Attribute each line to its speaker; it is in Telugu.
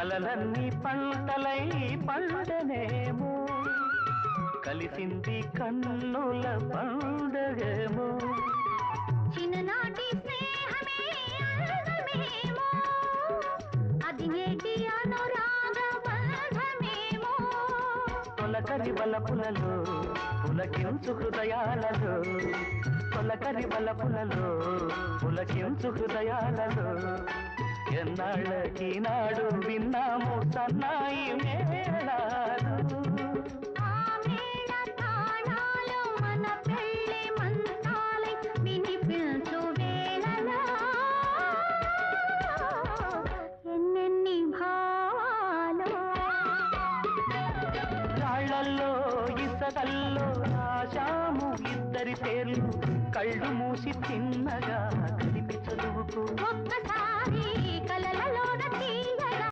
Speaker 1: కలలన్నీ పంటలై పండనేమో కలిసింది కన్నుల పండగేమో
Speaker 2: చిన్ననాటి స్నేహమే అందమేమో అది నేటి అనురాగ బంధమేమో
Speaker 1: తొలకరి వలపులలో పులకించు హృదయాలలో తొలకరి వలపులలో పులకించు హృదయాలలో ఎన్నాళ్ళకి నాడు విన్నాము సన్నాయి మేళాలు
Speaker 2: ఆ మేళ తాళాలు మన పెళ్ళి మంత్రాలై వినిపించు వేళలో ఎన్నెన్ని భావాలు
Speaker 1: రాళ్లల్లో ఇసకల్లో రాశాము ఇద్దరి పేర్లు కళ్ళు మూసి తిన్నగా కలిపి చదువుకు
Speaker 2: ఒక్కసారి కలలలో